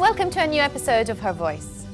and welcome to a new episode of Her Voice.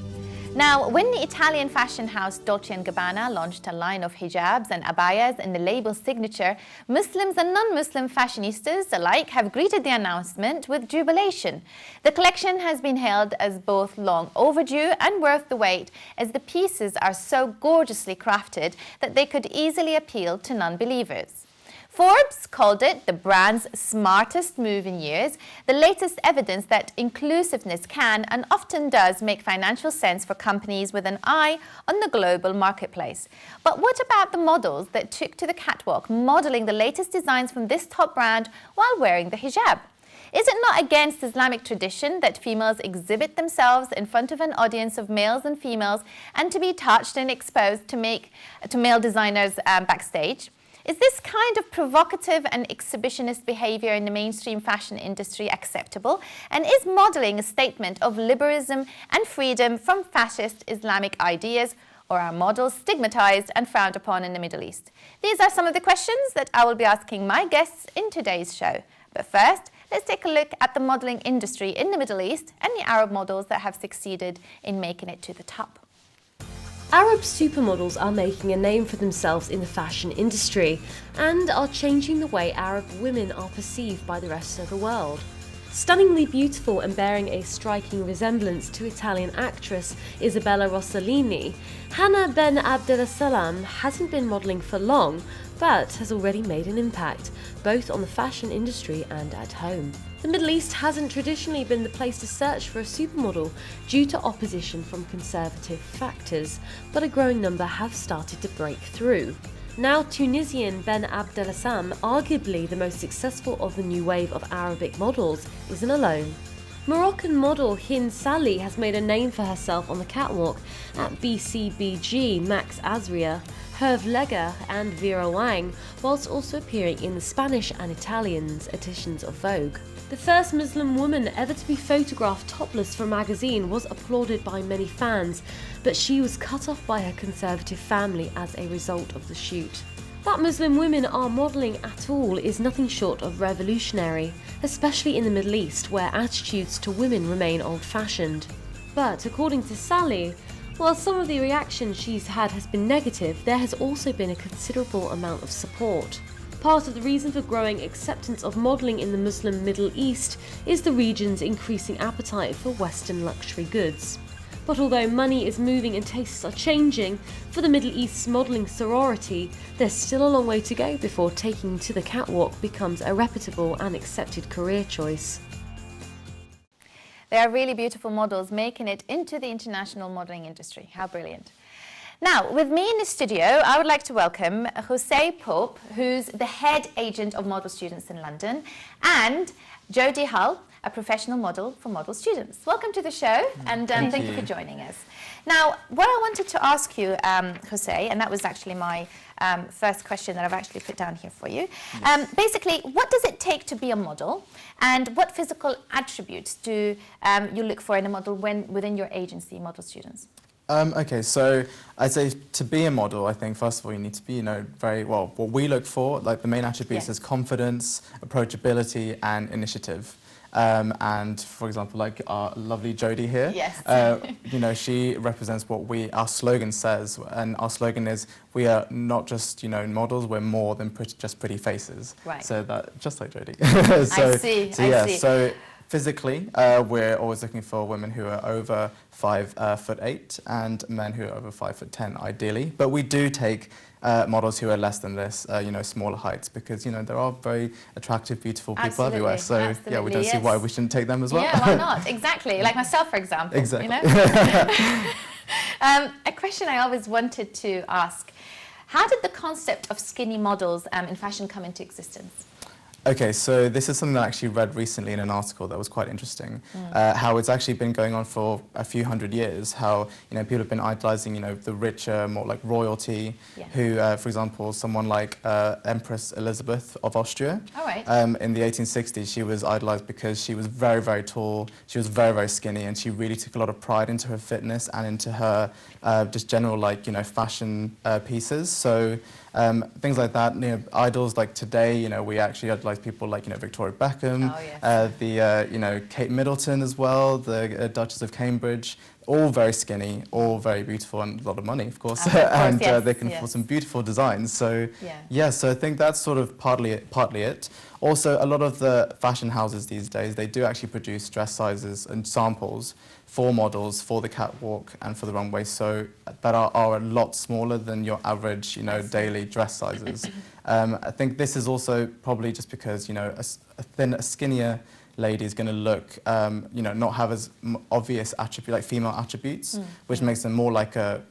Now, when the Italian fashion house Dolce Gabbana launched a line of hijabs and abayas in the label's signature, Muslims and non-Muslim fashionistas alike have greeted the announcement with jubilation. The collection has been hailed as both long overdue and worth the wait, as the pieces are so gorgeously crafted that they could easily appeal to non-believers. Forbes called it the brand's smartest move in years, the latest evidence that inclusiveness can and often does make financial sense for companies with an eye on the global marketplace. But what about the models that took to the catwalk, modeling the latest designs from this top brand while wearing the hijab? Is it not against Islamic tradition that females exhibit themselves in front of an audience of males and females and to be touched and exposed to male designers backstage? Is this kind of provocative and exhibitionist behavior in the mainstream fashion industry acceptable? And is modeling a statement of liberalism and freedom from fascist Islamic ideas? Or are models stigmatized and frowned upon in the Middle East? These are some of the questions that I will be asking my guests in today's show. But first, let's take a look at the modeling industry in the Middle East and the Arab models that have succeeded in making it to the top. Arab supermodels are making a name for themselves in the fashion industry and are changing the way Arab women are perceived by the rest of the world. Stunningly beautiful and bearing a striking resemblance to Italian actress Isabella Rossellini, Hannah Ben Abdelasalam hasn't been modelling for long, but has already made an impact, both on the fashion industry and at home. The Middle East hasn't traditionally been the place to search for a supermodel due to opposition from conservative factors, but a growing number have started to break through. Now Tunisian Ben Abdelassam, arguably the most successful of the new wave of Arabic models, isn't alone. Moroccan model Hind Salih has made a name for herself on the catwalk at BCBG, Max Azria, Herve Lega and Vera Wang, whilst also appearing in the Spanish and Italian editions of Vogue. The first Muslim woman ever to be photographed topless for a magazine was applauded by many fans, but she was cut off by her conservative family as a result of the shoot. That Muslim women are modelling at all is nothing short of revolutionary, especially in the Middle East, where attitudes to women remain old-fashioned. But according to Sally, while some of the reaction she's had has been negative, there has also been a considerable amount of support. Part of the reason for growing acceptance of modelling in the Muslim Middle East is the region's increasing appetite for Western luxury goods. But although money is moving and tastes are changing, for the Middle East's modelling sorority, there's still a long way to go before taking to the catwalk becomes a reputable and accepted career choice. They are really beautiful models making it into the international modelling industry. How brilliant. Now, with me in the studio, I would like to welcome Jose Pope, who's the head agent of model students in London, and Jodie Hull, a professional model for model students. Welcome to the show, and thank you for joining us. Now, what I wanted to ask you, Jose, and that was actually my first question that I've actually put down here for you. Basically, what does it take to be a model, and what physical attributes do you look for in a model within your agency, Model Students? Okay, so I'd say to be a model, I think first of all you need to be, very well. What we look for, like the main attributes, is confidence, approachability, and initiative. And for example, like our lovely Jodie here, she represents what our slogan says, and our slogan is, we are not just models, we're more than just pretty faces. Right. So that, just like Jodie. I see. So physically, we're always looking for women who are over 5'8" and men who are over 5'10", ideally. But we do take models who are less than this, smaller heights, because there are very attractive, beautiful people everywhere. So yeah, we don't see why we shouldn't take them as well. Yeah, why not? Exactly. Like myself, for example. Exactly. A question I always wanted to ask: how did the concept of skinny models in fashion come into existence? Okay, so this is something that I actually read recently in an article that was quite interesting. How it's actually been going on for a few hundred years. How people have been idolizing the richer, more like royalty. Who, for example, someone like Empress Elizabeth of Austria. In the 1860s, she was idolized because she was very, very tall. She was very, very skinny, and she really took a lot of pride into her fitness and into her just general fashion pieces. So. Things like that, idols like today, we actually idolize idolize people like, Victoria Beckham, Oh, yes. Kate Middleton as well, the Duchess of Cambridge, all very skinny, all very beautiful, and a lot of money, of course, and yes, they can afford some beautiful designs. So so I think that's sort of partly it. Also, a lot of the fashion houses these days, they do actually produce dress sizes and samples for models, for the catwalk and for the runway, so that are a lot smaller than your average, daily dress sizes. I think this is also probably just because, a skinnier lady is going to look, not have as obvious female attributes, which makes them more like a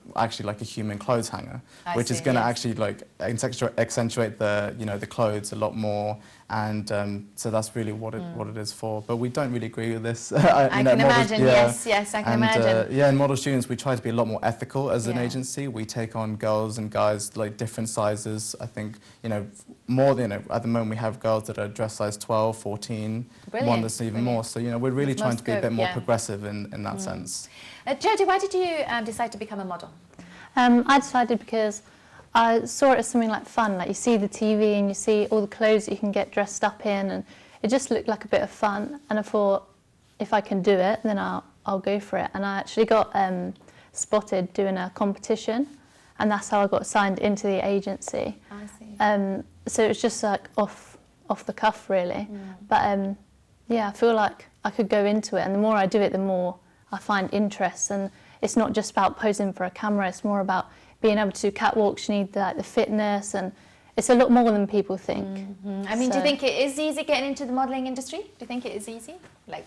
human clothes hanger, which is going to actually accentuate the clothes a lot more, and so that's really what it is for. But we don't really agree with this. I can imagine. Yes, I can imagine. In Model Students, we try to be a lot more ethical as an agency. We take on girls and guys like different sizes. I think more than at the moment we have girls that are dress size 12, 14. One that's even more. So, we're really trying to be a bit more progressive in that sense. Jodie, why did you decide to become a model? I decided because I saw it as something like fun. Like you see the TV and you see all the clothes that you can get dressed up in, and it just looked like a bit of fun. And I thought, if I can do it, then I'll go for it. And I actually got spotted doing a competition, and that's how I got signed into the agency. I see. So it was just like off the cuff, really. But I feel like I could go into it, and the more I do it, the more I find interest. And it's not just about posing for a camera, it's more about being able to do catwalks. You need the fitness, and it's a lot more than people think. I mean, do you think it is easy getting into the modelling industry? Do you think it is easy?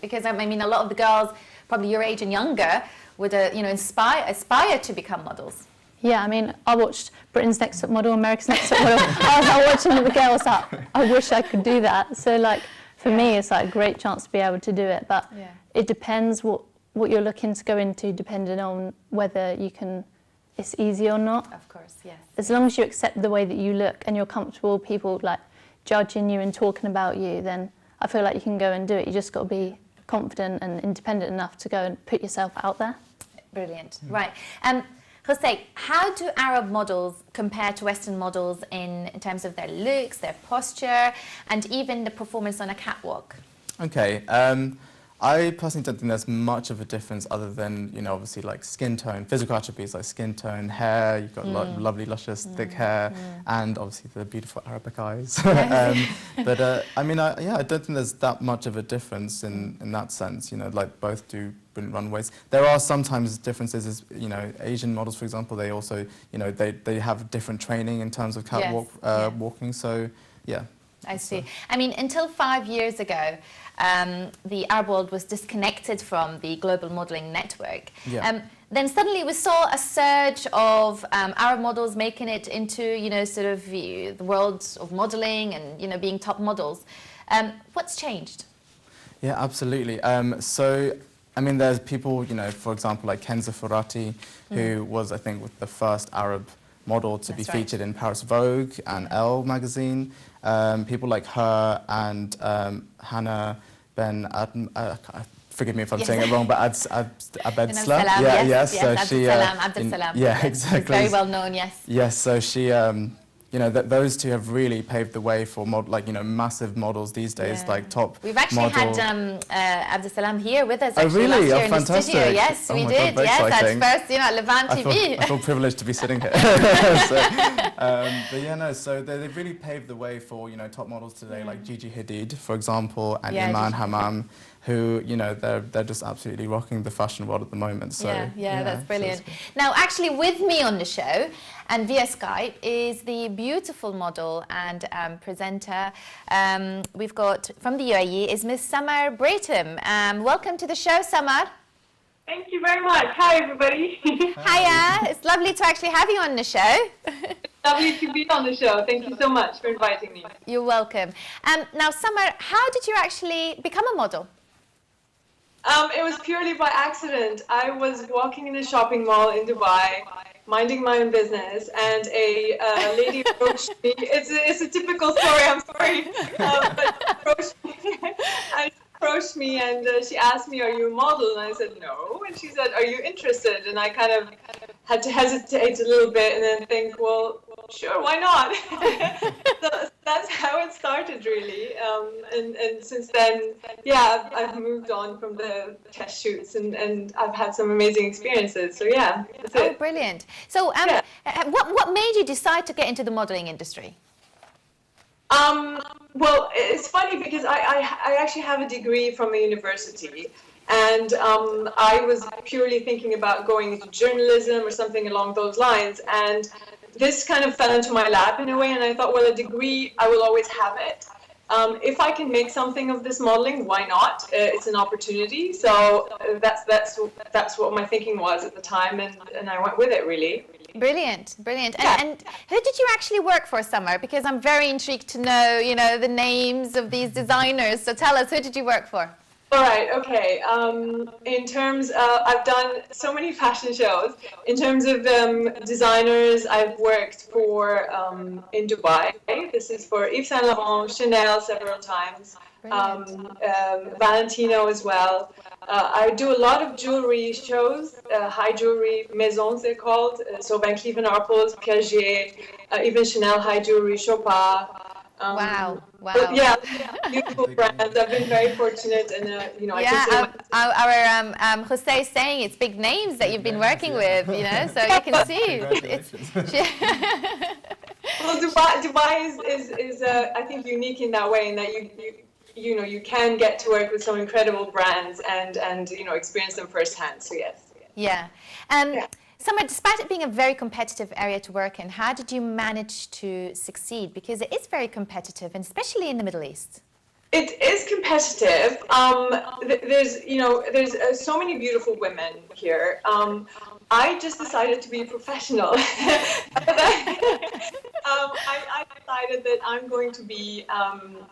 Because I mean, a lot of the girls, probably your age and younger, would aspire to become models. Yeah, I mean, I watched Britain's Next Top Model, America's Next Top Model. I was watching the girls I wish I could do that. So for me, it's a great chance to be able to do it. But it depends what you're looking to go into, depending on whether it's easy or not. Of course, yes. As long as you accept the way that you look and you're comfortable, people judging you and talking about you, then I feel like you can go and do it. You just got to be confident and independent enough to go and put yourself out there. Brilliant. Right. Jose, how do Arab models compare to Western models in terms of their looks, their posture, and even the performance on a catwalk? Okay. I personally don't think there's much of a difference other than, obviously skin tone, physical attributes like skin tone, hair, you've got lovely, luscious, thick hair, and obviously the beautiful Arabic eyes. But I don't think there's that much of a difference in that sense, both do brilliant runways. There are sometimes differences, as, Asian models, for example, they also, they have different training in terms of catwalk walking, so yeah. I see. I mean, until 5 years ago, the Arab world was disconnected from the global modelling network. Then suddenly we saw a surge of Arab models making it into, the world of modelling and, being top models. What's changed? Yeah, absolutely. So, I mean, there's people, for example, like Kenza Furati, who was, I think, the first Arab model to be featured in Paris Vogue and Elle magazine. People like her and Hannah Ben forgive me if I'm saying it wrong, but Abed Salam. Abed Salam. Yeah, exactly. She's very well known, yes. Yes, so she, those two have really paved the way for massive models these days, top. We've actually had Abed Salam here with us. Oh, really? Last year in fantastic. the studio. Yes, we did. God, yes, exciting. that's first, at Levant TV. I feel privileged to be sitting here. So they've really paved the way for top models today, like Gigi Hadid, for example, and Iman Hammam, who they're just absolutely rocking the fashion world at the moment. So that's brilliant. Now, actually, with me on the show and via Skype is the beautiful model and presenter we've got from the UAE is Miss Samar Braytum. Welcome to the show, Samar. Thank you very much. Hi, everybody. Hiya. It's lovely to actually have you on the show. Lovely to be on the show. Thank you so much for inviting me. You're welcome. Now, Samar, how did you actually become a model? It was purely by accident. I was walking in a shopping mall in Dubai, minding my own business, and a lady approached me. It's a typical story, I'm sorry. But approached me and she asked me, "Are you a model?" And I said, "No." And she said, "Are you interested?" And I kind of had to hesitate a little bit and then think, well, sure, why not? So that's how it started, really. And since then, yeah, I've moved on from the test shoots, and I've had some amazing experiences. So yeah, that's Oh, it. brilliant. So what made you decide to get into the modeling industry? Well, it's funny because I actually have a degree from a university, and I was purely thinking about going into journalism or something along those lines, and this kind of fell into my lap in a way, and I thought, well, a degree, I will always have it. If I can make something of this modeling, why not? It's an opportunity, so that's what my thinking was at the time, and I went with it, really. Brilliant, brilliant. Yeah. And who did you actually work for, Summer? Because I'm very intrigued to know, you know, the names of these designers. So tell us, who did you work for? All right, okay. In terms of, I've done so many fashion shows. In terms of designers, I've worked for in Dubai. This is for Yves Saint Laurent, Chanel several times, Valentino as well. I do a lot of jewelry shows, high jewelry maisons they're called. So Van Cleef & Arpels, Piaget, even Chanel high jewelry, Chopin. Wow, wow. But yeah, beautiful brands. I've been very fortunate, and you know, I consider our Jose is saying it's big names that you've been working with, you know, so you can see. Well, Dubai is I think unique in that way, in that you know, you can get to work with some incredible brands and you know, experience them firsthand. So yes. Yeah. Summer, despite it being a very competitive area to work in, how did you manage to succeed? Because it is very competitive, and especially in the Middle East. It is competitive. There's so many beautiful women here. I just decided to be a professional. I decided that I'm going to be, I'm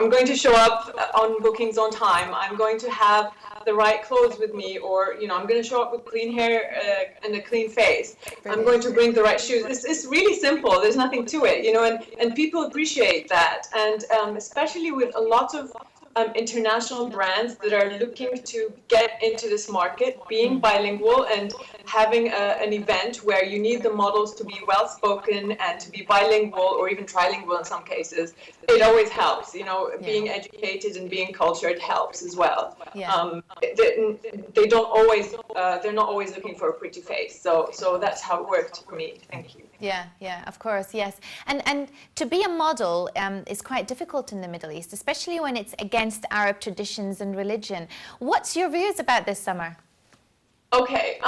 going to show up on bookings on time. I'm going to have the right clothes with me, or, you know, I'm going to show up with clean hair and a clean face. I'm going to bring the right shoes. It's really simple. There's nothing to it, you know, and people appreciate that. And especially with a lot of international brands that are looking to get into this market, being bilingual and having an event where you need the models to be well-spoken and to be bilingual or even trilingual in some cases, it always helps. You know, being educated and being cultured helps as well. Yeah. They don't always, they're not always looking for a pretty face. So that's how it worked for me. Thank you. Yeah, of course, yes. And to be a model is quite difficult in the Middle East, especially when it's against Arab traditions and religion. What's your views about this, Summer? Okay.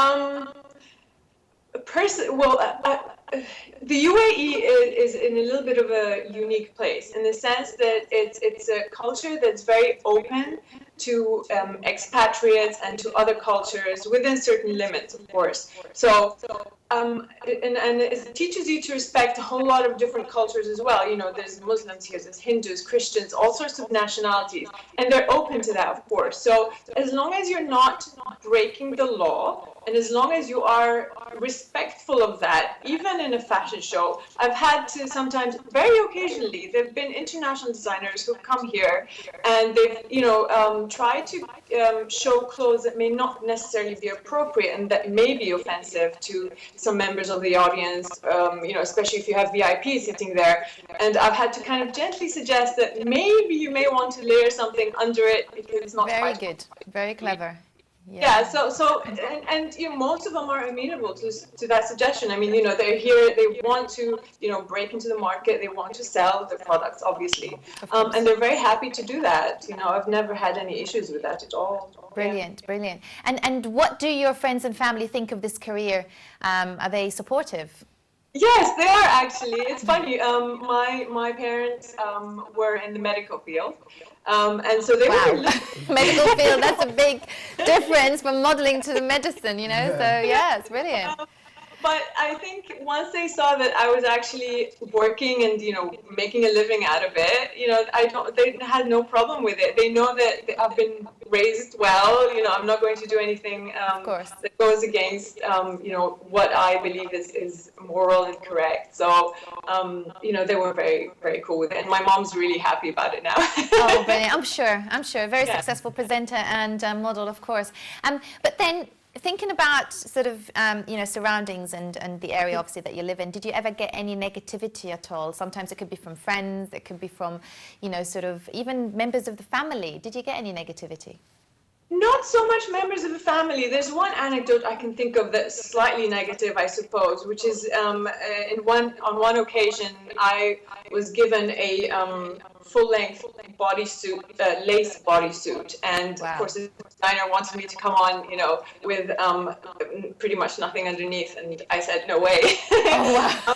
The UAE is in a little bit of a unique place in the sense that it's a culture that's very open to expatriates and to other cultures within certain limits, of course. So, and it teaches you to respect a whole lot of different cultures as well. You know, there's Muslims here, there's Hindus, Christians, all sorts of nationalities, and they're open to that, of course. So as long as you're not breaking the law, and as long as you are respectful of that, even in a fashion show, I've had to sometimes, very occasionally, there have been international designers who've come here and they've, tried to show clothes that may not necessarily be appropriate and that may be offensive to some members of the audience, especially if you have VIPs sitting there. And I've had to kind of gently suggest that maybe you may want to layer something under it because it's not very quite good, very clever. Yeah, and most of them are amenable to that suggestion. I mean, they're here, they want to, break into the market, they want to sell their products, obviously. And they're very happy to do that. I've never had any issues with that at all. Brilliant, brilliant. And what do your friends and family think of this career? Are they supportive? Yes, they are actually. It's funny. My parents were in the medical field. And so they were medical field, that's a big difference from modeling to the medicine, so yeah, it's brilliant. But I think once they saw that I was actually working and, making a living out of it, they had no problem with it. They know that I've been raised well, I'm not going to do anything that goes against, what I believe is moral and correct. So, they were very, very cool with it. And my mom's really happy about it now. Oh, brilliant. I'm sure. Very successful presenter and model, of course. But then, thinking about sort of, surroundings and the area obviously that you live in, did you ever get any negativity at all? Sometimes it could be from friends, it could be from, sort of even members of the family. Did you get any negativity? Not so much members of the family. There's one anecdote I can think of that's slightly negative, I suppose, which is on one occasion I was given a full-length bodysuit, lace bodysuit, and wow. of course the designer wanted me to come on, with pretty much nothing underneath, and I said no way. Oh wow.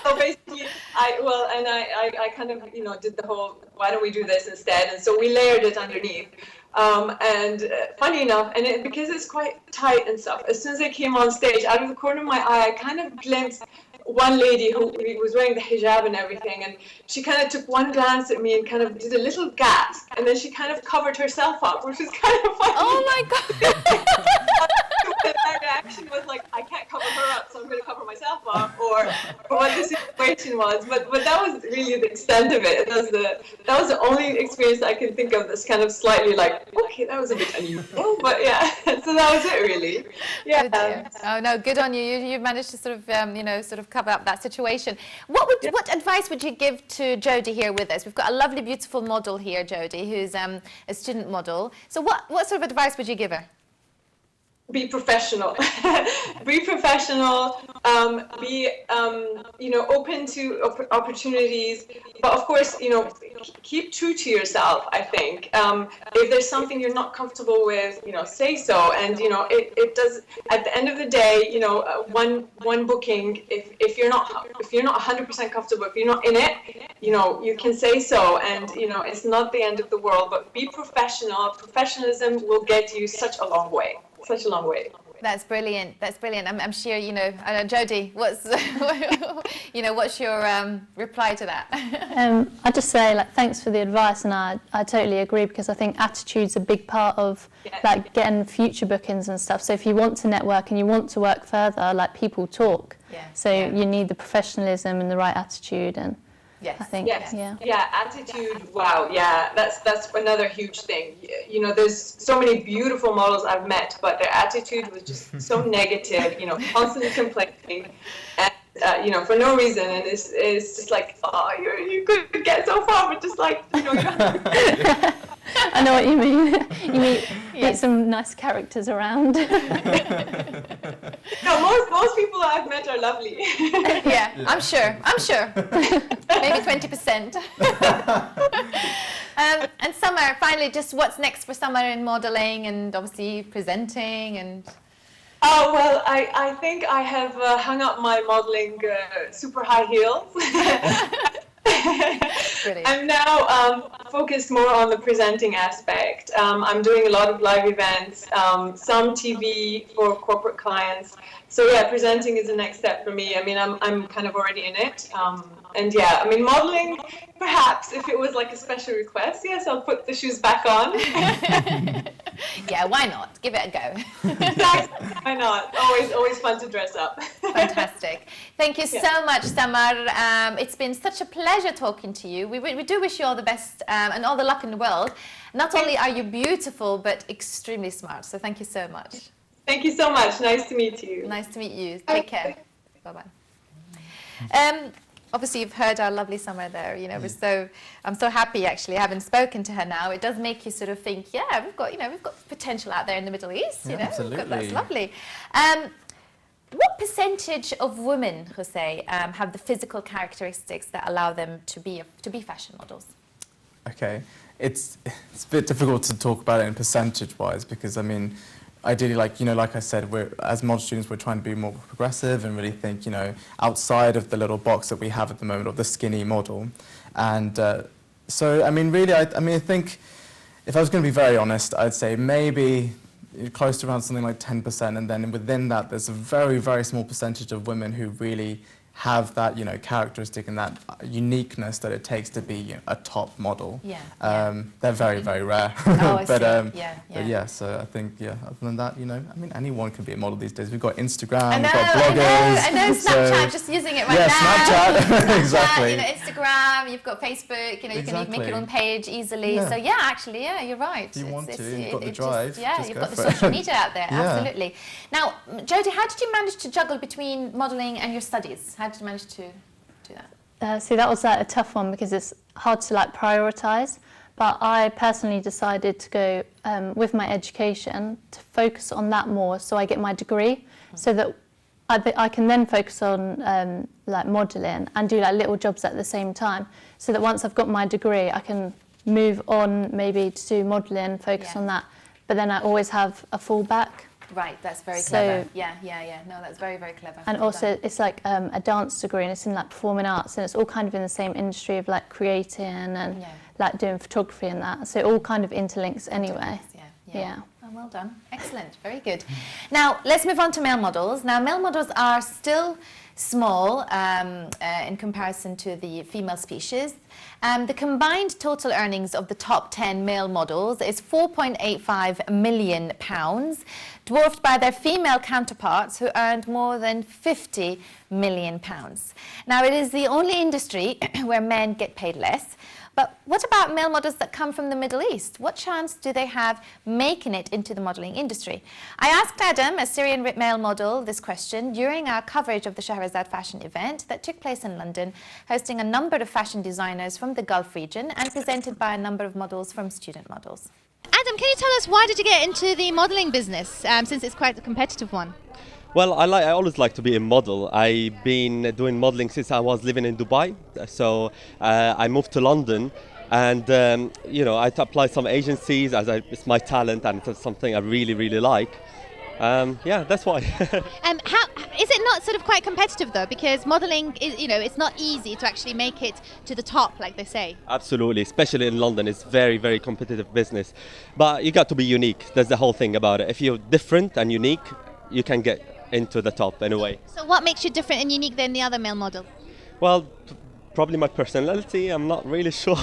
So basically, I kind of did the whole, why don't we do this instead? And so we layered it underneath. Funny enough, because it's quite tight and stuff, as soon as I came on stage, out of the corner of my eye, I kind of glimpsed one lady who was wearing the hijab and everything, and she kind of took one glance at me and kind of did a little gasp, and then she kind of covered herself up, which was kind of funny. Oh my God. My reaction was like, I can't cover her up, so I'm going to cover myself up, or what the situation was. But that was really the extent of it. That was the only experience I can think of that's kind of slightly like, okay, that was a bit unusual, but yeah. So that was it, really. Yeah. Oh, dear. Oh no, good on you. You managed to sort of cover up that situation. What advice would you give to Jodie here with us? We've got a lovely, beautiful model here, Jodie, who's a student model. So what sort of advice would you give her? Be professional. Be professional. Be open to opportunities. But of course, keep true to yourself. I think if there's something you're not comfortable with, say so. And it does. At the end of the day, one booking. If you're not 100% comfortable, if you're not in it, you can say so. And it's not the end of the world. But be professional. Professionalism will get you such a long way. Such a long way. That's brilliant. That's brilliant. I'm sure Jodie. What's your reply to that? I just say thanks for the advice, and I totally agree, because I think attitude's a big part of getting future bookings and stuff. So if you want to network and you want to work further, people talk. Yeah. So you need the professionalism and the right attitude, and yes. I think attitude. Wow, yeah, that's another huge thing. There's so many beautiful models I've met, but their attitude was just so negative. Constantly complaining, and for no reason. And it's just like, oh, you could get so far, but just I know what you mean. You meet some nice characters around. No, most people I've met are lovely. Yeah, I'm sure. Maybe 20%. And Summer, finally, just what's next for Summer in modelling and obviously presenting and... Oh, well, I think I have hung up my modelling super high heels. I'm now focused more on the presenting aspect. I'm doing a lot of live events, some TV for corporate clients. So yeah, presenting is the next step for me. I mean, I'm kind of already in it. And yeah, I mean, modeling, perhaps if it was like a special request, yes, I'll put the shoes back on. Yeah, why not? Give it a go. Exactly. Why not? Always fun to dress up. Fantastic. Thank you so much, Samar. It's been such a pleasure talking to you. We do wish you all the best and all the luck in the world. Not only are you beautiful, but extremely smart. So thank you so much. Thank you so much. Nice to meet you. Nice to meet you. Take care. Bye-bye. Obviously, you've heard our lovely Summer there. I'm so happy actually having spoken to her now. It does make you sort of think, yeah, we've got potential out there in the Middle East. Absolutely. That's lovely. What percentage of women, Jose, have the physical characteristics that allow them to be fashion models? Okay, it's a bit difficult to talk about it in percentage-wise, because I mean, ideally, like I said, as model students, we're trying to be more progressive and really think, outside of the little box that we have at the moment of the skinny model. And so, I mean, really, I think if I was going to be very honest, I'd say maybe close to around something like 10%, and then within that, there's a very, very small percentage of women who really have that, you know, characteristic and that uniqueness that it takes to be, you know, a top model. They're very, very rare. Oh, I but, see. but yeah, so I think, yeah, other than that, you know, I mean, anyone can be a model these days. We've got Instagram, I know, we've got bloggers. I know, Snapchat, so, just using it right yeah, now. Snapchat, exactly. You know, Instagram, you've got Facebook, you know, you can make your own page easily. Yeah. So yeah, actually, yeah, you're right. If you want to, you've got the just, drive. yeah, just you've go got the for it. social media out there, Yeah. absolutely. Now, Jodie, how did you manage to juggle between modelling and your studies? How did you manage to do that? So that was a tough one because it's hard to like prioritise. But I personally decided to go with my education to focus on that more, so I get my degree, so that I can then focus on like modelling and do like little jobs at the same time, so that once I've got my degree, I can move on maybe to do modelling, focus on that. But then I always have a fallback. Right, that's very clever. Yeah. No, that's very, very clever. And also, it's like a dance degree, and it's in like performing arts, and it's all kind of in the same industry of like creating and like doing photography and that. So it all kind of interlinks anyway. Yeah. Oh, well done. Excellent. Very good. Now, let's move on to male models. Now, male models are still small in comparison to the female species. The combined total earnings of the top 10 male models is £4.85 million, dwarfed by their female counterparts who earned more than £50 million. Now, it is the only industry where men get paid less. But what about male models that come from the Middle East? What chance do they have making it into the modelling industry? I asked Adam, a Syrian male model, this question during our coverage of the Shahrazad fashion event that took place in London, hosting a number of fashion designers from the Gulf region and presented by a number of models from Student Models. Adam, can you tell us why did you get into the modelling business, since it's quite a competitive one? Well, I always like to be a model. I've been doing modeling since I was living in Dubai. So I moved to London and, you know, I applied some agencies as it's my talent and it's something I really, really like. Yeah, that's why. How is it not sort of quite competitive though? Because modelling is, you know, it's not easy to actually make it to the top, like they say. Absolutely, especially in London, it's very, very competitive business. But you got to be unique. That's the whole thing about it. If you're different and unique, you can get into the top anyway. So what makes you different and unique than the other male models? Well, probably my personality. I'm not really sure.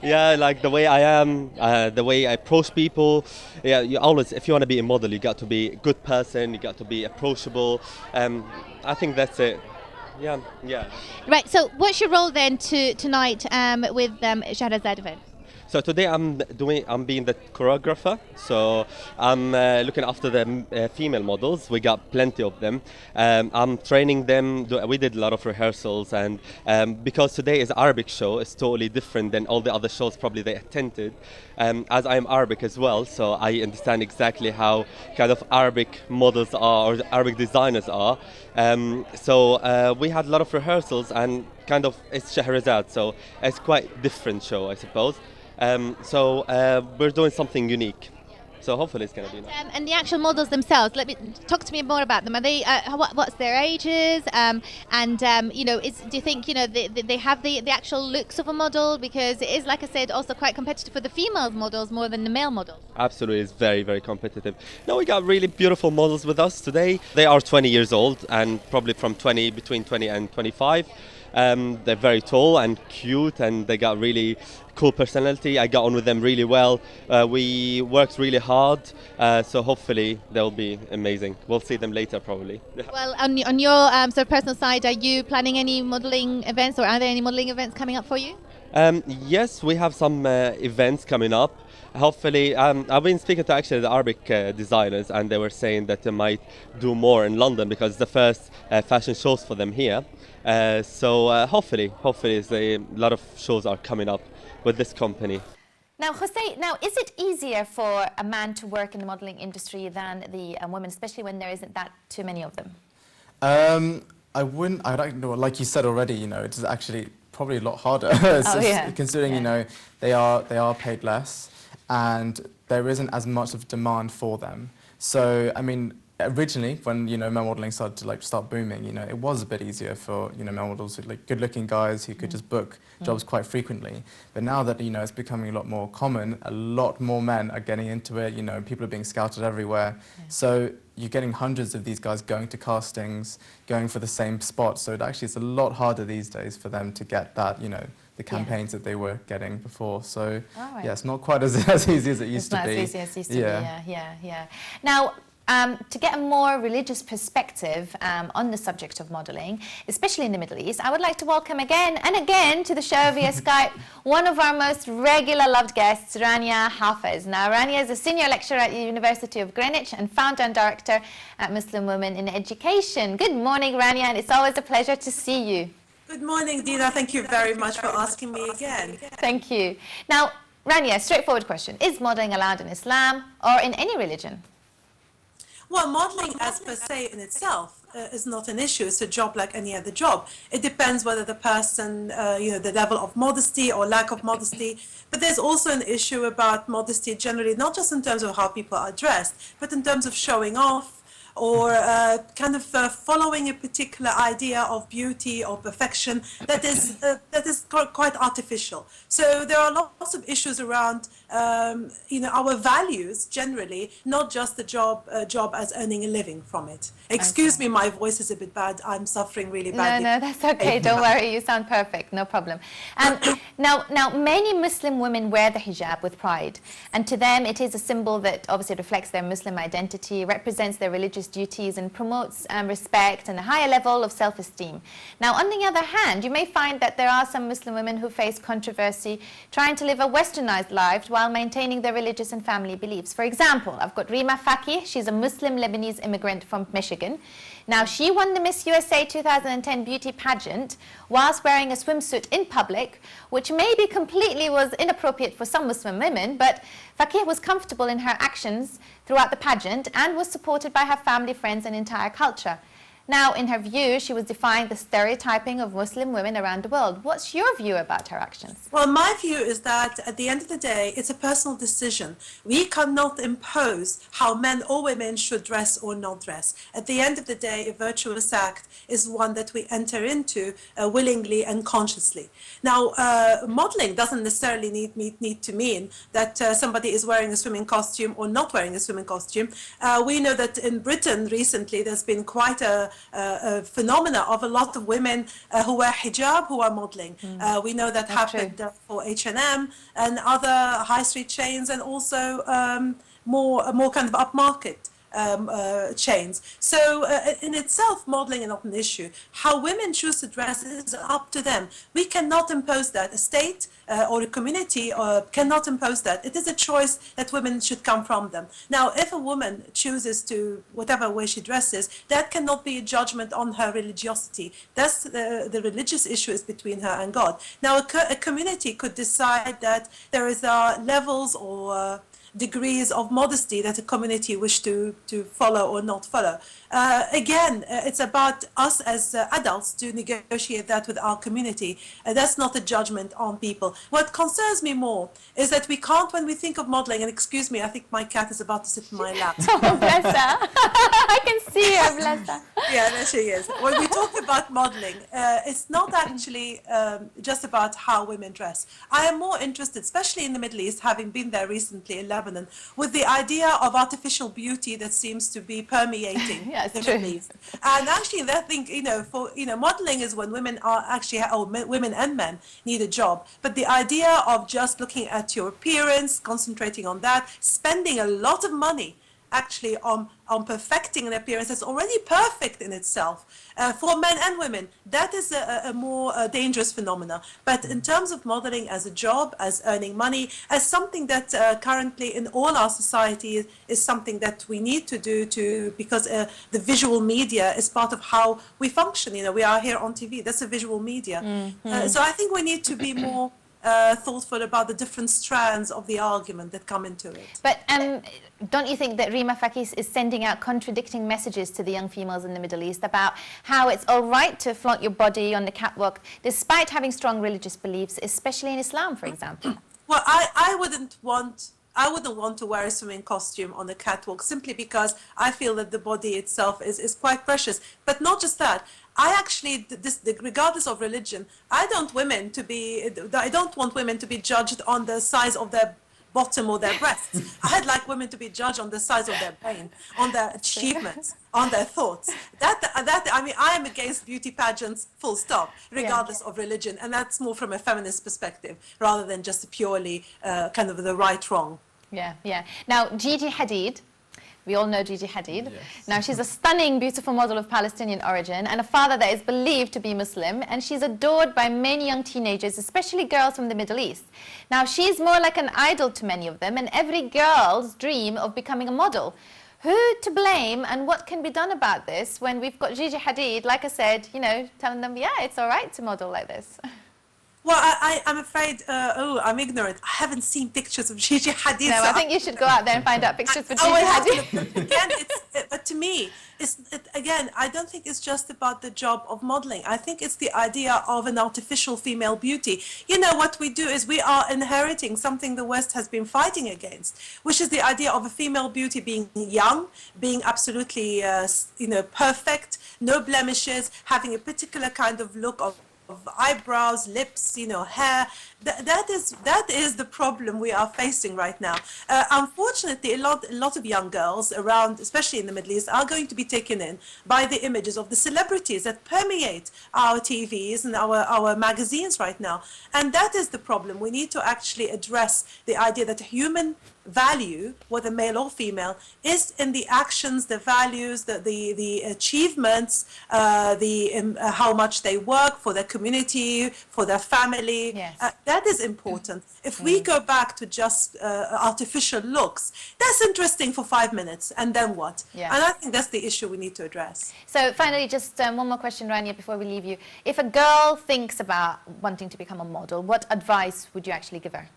Yeah, like the way I am, the way I approach people. Yeah, you always, if you want to be a model, you got to be a good person. You got to be approachable. I think that's it. Yeah. Right. So what's your role then tonight with Shahrazad event? So today I'm being the choreographer. So I'm looking after the female models. We got plenty of them. I'm training them. We did a lot of rehearsals, and because today is Arabic show, it's totally different than all the other shows probably they attended. As I am Arabic as well, so I understand exactly how kind of Arabic models are or Arabic designers are. So we had a lot of rehearsals, and kind of it's Shahrazad, so it's quite different show, I suppose. So we're doing something unique. So hopefully it's going to be nice. And the actual models themselves, talk to me more about them. Are they what's their ages? You know, do you think, you know, they have the actual looks of a model? Because it is, like I said, also quite competitive for the female models more than the male models. Absolutely, it's very, very competitive. No, we got really beautiful models with us today. They are 20 years old and probably between 20 and 25. They're very tall and cute, and they got really cool personality. I got on with them really well. We worked really hard, so hopefully they'll be amazing. We'll see them later probably. Well, on your sort of personal side, are you planning any modelling events, or are there any modelling events coming up for you? Yes, we have some events coming up. Hopefully, I've been speaking to actually the Arabic designers, and they were saying that they might do more in London because it's the first fashion shows for them here. So hopefully a lot of shows are coming up with this company. Now, Jose, is it easier for a man to work in the modelling industry than the women, especially when there isn't that too many of them? I don't know, like you said already, you know, it's actually probably a lot harder considering, you know, they are paid less and there isn't as much of demand for them. So, I mean, originally, when male modeling started to start booming, it was a bit easier for male models, good-looking guys who could just book jobs quite frequently. But now that it's becoming a lot more common, a lot more men are getting into it. People are being scouted everywhere. Yeah. So you're getting hundreds of these guys going to castings, going for the same spot. So it's a lot harder these days for them to get that, the campaigns that they were getting before. So yeah, it's not quite as easy as it used to be. It's not as easy as it used to be. Yeah. Now, to get a more religious perspective on the subject of modelling, especially in the Middle East, I would like to welcome again and again to the show via Skype one of our most regular loved guests, Rania Hafez. Now, Rania is a senior lecturer at the University of Greenwich and founder and director at Muslim Women in Education. Good morning, Rania, and it's always a pleasure to see you. Good morning, Dina. Thank you very much for asking me again. Thank you. Now, Rania, straightforward question. Is modelling allowed in Islam or in any religion? Well, modeling as per se in itself is not an issue. It's a job like any other job. It depends whether the person, the level of modesty or lack of modesty. But there's also an issue about modesty generally, not just in terms of how people are dressed, but in terms of showing off, or following a particular idea of beauty or perfection that is quite artificial. So there are lots of issues around our values generally, not just the job as earning a living from it. Excuse me, my voice is a bit bad. I'm suffering really badly. No, that's okay. Don't worry. You sound perfect. No problem. Now, many Muslim women wear the hijab with pride, and to them, it is a symbol that obviously reflects their Muslim identity, represents their religious duties, and promotes respect and a higher level of self-esteem. Now, on the other hand, you may find that there are some Muslim women who face controversy trying to live a westernized life while maintaining their religious and family beliefs. For example, I've got Rima Faki. She's a Muslim Lebanese immigrant from Michigan. Now, she won the Miss USA 2010 beauty pageant whilst wearing a swimsuit in public, which maybe completely was inappropriate for some Muslim women, but Faki was comfortable in her actions throughout the pageant and was supported by her family, friends, and entire culture. Now, in her view, she was defying the stereotyping of Muslim women around the world. What's your view about her actions? Well, my view is that at the end of the day, it's a personal decision. We cannot impose how men or women should dress or not dress. At the end of the day, a virtuous act is one that we enter into willingly and consciously. Now, modeling doesn't necessarily need to mean that somebody is wearing a swimming costume or not wearing a swimming costume. We know that in Britain recently, there's been quite a phenomena of a lot of women who wear hijab who are modeling. We know that happened for H&M and other high street chains, and also more kind of upmarket chains. So in itself, modeling is not an issue. How women choose to dress is up to them. We cannot impose that. A state or a community cannot impose that. It is a choice that women should come from them. Now, if a woman chooses to, whatever way she dresses, that cannot be a judgment on her religiosity. That's the religious issue is between her and God. Now, a community could decide that there is levels or degrees of modesty that a community wish to follow or not follow. Again, it's about us as adults to negotiate that with our community. That's not a judgment on people. What concerns me more is that we can't, when we think of modeling, and excuse me, I think my cat is about to sit in my lap. Oh, bless her. I can see her, bless her. Yeah, there she is. When we talk about modeling, it's not actually just about how women dress. I am more interested, especially in the Middle East, having been there recently in Lebanon, with the idea of artificial beauty that seems to be permeating the Middle East. And actually, I think, modeling is when women are actually, women and men need a job. But the idea of just looking at your appearance, concentrating on that, spending a lot of money actually on perfecting an appearance that's already perfect in itself, for men and women, that is a more dangerous phenomena. But in terms of modeling as a job, as earning money, as something that currently in all our society is something that we need to do because the visual media is part of how we function. We are here on TV, that's a visual media. So I think we need to be more thoughtful about the different strands of the argument that come into it. But don't you think that Rima Faki is sending out contradicting messages to the young females in the Middle East about how it's all right to flaunt your body on the catwalk despite having strong religious beliefs, especially in Islam, for example? Well, I wouldn't want I wouldn't want to wear a swimming costume on a catwalk simply because I feel that the body itself is quite precious. But not just that. I actually, regardless of religion, I don't want women to be judged on the size of their bottom or their breasts. I'd like women to be judged on the size of their brain, on their achievements, on their thoughts. I mean, I am against beauty pageants, full stop, regardless of religion, and that's more from a feminist perspective rather than just purely kind of the right-wrong. Yeah, yeah. Now, Gigi Hadid. We all know Gigi Hadid. Yes. Now, she's a stunning, beautiful model of Palestinian origin and a father that is believed to be Muslim, and she's adored by many young teenagers, especially girls from the Middle East. Now, she's more like an idol to many of them, and every girl's dream of becoming a model. Who to blame and what can be done about this when we've got Gigi Hadid, like I said, you know, telling them, yeah, it's all right to model like this? Well, I'm afraid, I'm ignorant. I haven't seen pictures of Gigi Hadid. No, so I think you should go out there and find out pictures for Gigi I will have Hadid. to. Again, but to me, again, I don't think it's just about the job of modeling. I think it's the idea of an artificial female beauty. You know, what we do is we are inheriting something the West has been fighting against, which is the idea of a female beauty being young, being absolutely, perfect, no blemishes, having a particular kind of look of eyebrows, lips, hair. That is the problem we are facing right now. Unfortunately, a lot of young girls around, especially in the Middle East, are going to be taken in by the images of the celebrities that permeate our TVs and our magazines right now. And that is the problem. We need to actually address the idea that human value, whether male or female, is in the actions, the values, the achievements, how much they work for their community, for their family. Yes. That is important. If we go back to just artificial looks, that's interesting for 5 minutes, and then what? Yeah. And I think that's the issue we need to address. So finally, just one more question, Rania, before we leave you. If a girl thinks about wanting to become a model, what advice would you actually give her?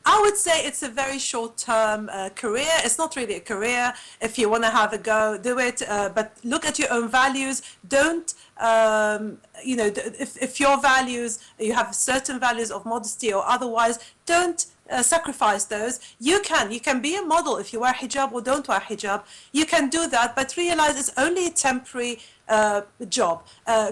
I would say it's a very short-term career. It's not really a career. If you want to have a go, do it. But look at your own values. Don't, if your values, you have certain values of modesty or otherwise, don't sacrifice those. You can be a model if you wear hijab or don't wear hijab. You can do that, but realize it's only a temporary job.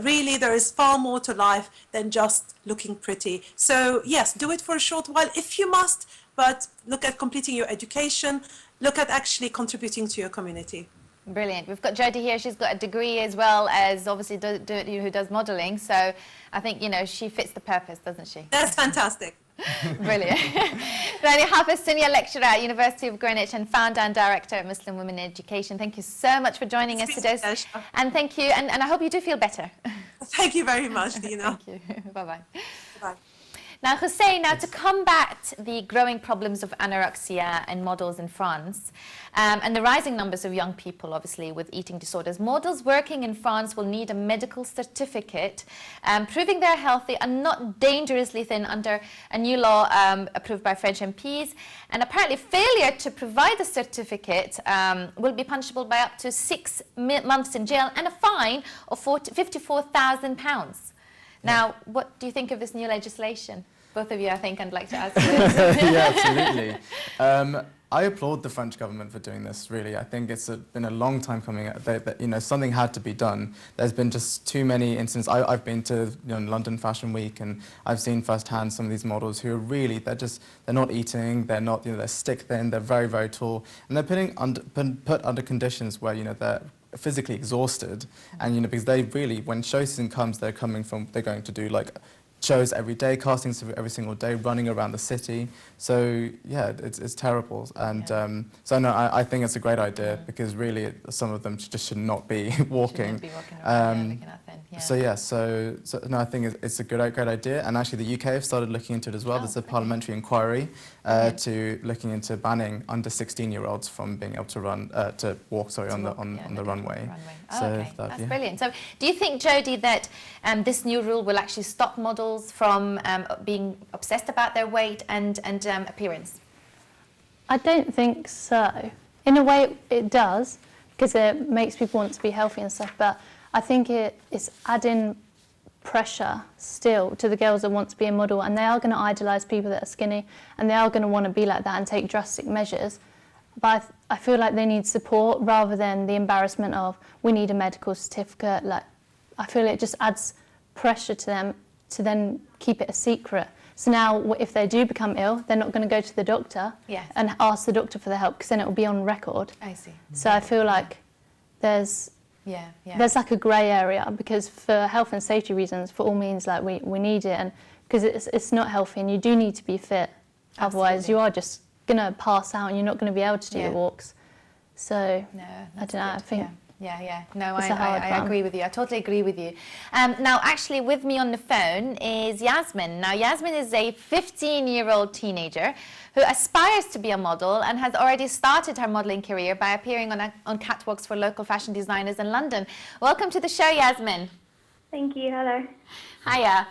Really, there is far more to life than just looking pretty. So yes, do it for a short while if you must, but look at completing your education, look at actually contributing to your community. Brilliant. We've got Jodie here. She's got a degree as well as obviously who does modelling. So I think, she fits the purpose, doesn't she? That's fantastic. Brilliant. Rania Hafiz, Senior Lecturer at University of Greenwich and Founder and Director at Muslim Women in Education. Thank you so much for joining us today. And thank you. And I hope you do feel better. Thank you very much, Dina. Thank you. Bye-bye. Bye. Now, Hussein, to combat the growing problems of anorexia and models in France, and the rising numbers of young people, obviously, with eating disorders, models working in France will need a medical certificate proving they're healthy and not dangerously thin under a new law approved by French MPs. And apparently, failure to provide the certificate will be punishable by up to 6 months in jail and a fine of £54,000. Now, what do you think of this new legislation? Both of you, I think, I'd like to ask you. Yeah, absolutely. I applaud the French government for doing this, really. I think it's been a long time coming. Something had to be done. There's been just too many instances. I've been to London Fashion Week, and I've seen firsthand some of these models who are really, they're not eating, they're not, they're stick thin, they're very, very tall, and they're put under conditions where, they're physically exhausted, and because they really, when show season comes, they're going to do shows every day, castings every single day, running around the city. So yeah, it's terrible. And so no, I think it's a great idea because really some of them just should not be walking. So yeah, so no, I think it's a great idea. And actually the UK have started looking into it as well. There's a parliamentary inquiry to looking into banning under 16-year-olds from being able to walk on the runway. So that's brilliant. So do you think, Jodie, that this new rule will actually stop models from being obsessed about their weight and appearance? I don't think so. In a way, it does, because it makes people want to be healthy and stuff, but I think it's adding pressure still to the girls that want to be a model, and they are going to idolise people that are skinny, and they are going to want to be like that and take drastic measures. But I feel like they need support rather than the embarrassment of, we need a medical certificate. Like, I feel it just adds pressure to them to then keep it a secret. So now if they do become ill, they're not going to go to the doctor and ask the doctor for the help, because then it will be on record. I see. So I feel like there's like a grey area, because for health and safety reasons, for all means, like we need it, and because it's not healthy, and you do need to be fit. Otherwise you are just going to pass out and you're not going to be able to do your walks. So I don't know, I think No, I agree with you. I totally agree with you. Now, actually, with me on the phone is Yasmin. Now, Yasmin is a 15-year-old teenager who aspires to be a model and has already started her modeling career by appearing on catwalks for local fashion designers in London. Welcome to the show, Yasmin. Thank you. Hello. Hiya.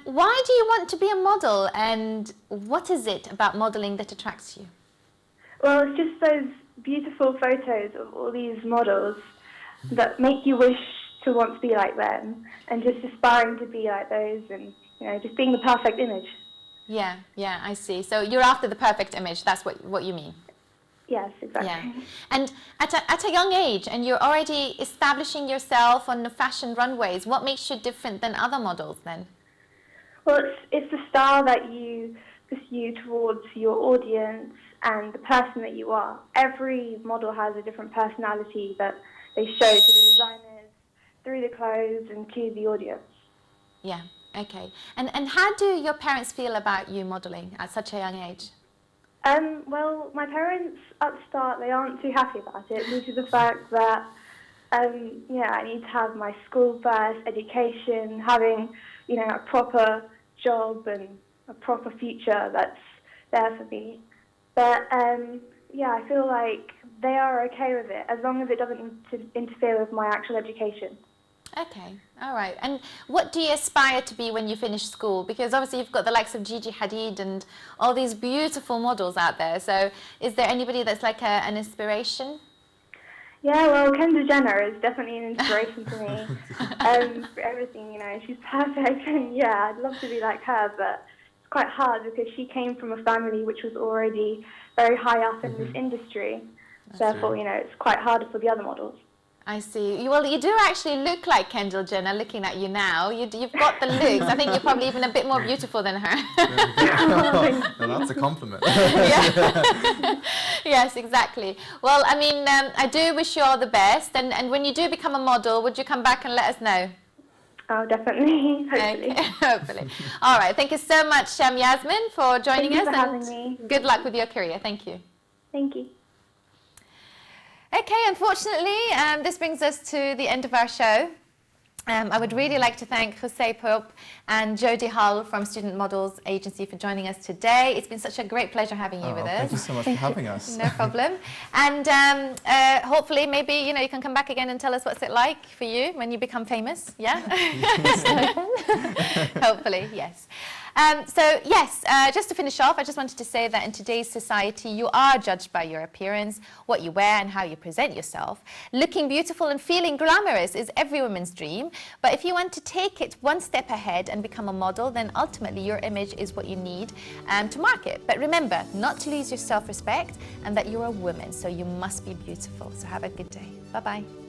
Why do you want to be a model, and what is it about modeling that attracts you? Well, it's just those beautiful photos of all these models that make you wish to want to be like them, and just aspiring to be like those, and just being the perfect image. Yeah, I see. So you're after the perfect image. That's what you mean. Yes, exactly. Yeah. And at a young age, and you're already establishing yourself on the fashion runways, what makes you different than other models then? Well, it's the style that you pursue towards your audience and the person that you are. Every model has a different personality that they show to the designers, through the clothes, and to the audience. Yeah, okay. And how do your parents feel about you modelling at such a young age? Well, my parents at the start, they aren't too happy about it, due to the fact that I need to have my school first, education, having a proper job and a proper future that's there for me. But I feel like they are okay with it, as long as it doesn't interfere with my actual education. Okay, all right. And what do you aspire to be when you finish school? Because obviously you've got the likes of Gigi Hadid and all these beautiful models out there. So is there anybody that's like an inspiration? Yeah, well, Kendall Jenner is definitely an inspiration to me. For everything, she's perfect, and I'd love to be like her, but it's quite hard because she came from a family which was already very high up in this industry. Therefore, it's quite harder for the other models. I see. Well, you do actually look like Kendall Jenner, looking at you now. You've got the looks. I think you're probably even a bit more beautiful than her. Well, that's a compliment. Yes, exactly. Well, I mean, I do wish you all the best. And when you do become a model, would you come back and let us know? Oh, definitely. Hopefully. Okay. Hopefully. All right. Thank you so much, Yasmin, for joining us. Thank you for having me. Good luck with your career. Thank you. Thank you. Okay, unfortunately, this brings us to the end of our show. I would really like to thank Jose Pope and Jodie Hull from Student Models Agency for joining us today. It's been such a great pleasure having you with us. Thank you so much for having us. No problem. And hopefully, maybe you can come back again and tell us what's it like for you when you become famous. Yeah. Hopefully, yes. Just to finish off, I just wanted to say that in today's society, you are judged by your appearance, what you wear and how you present yourself. Looking beautiful and feeling glamorous is every woman's dream. But if you want to take it one step ahead and become a model, then ultimately your image is what you need to market. But remember, not to lose your self-respect, and that you're a woman, so you must be beautiful. So have a good day. Bye-bye.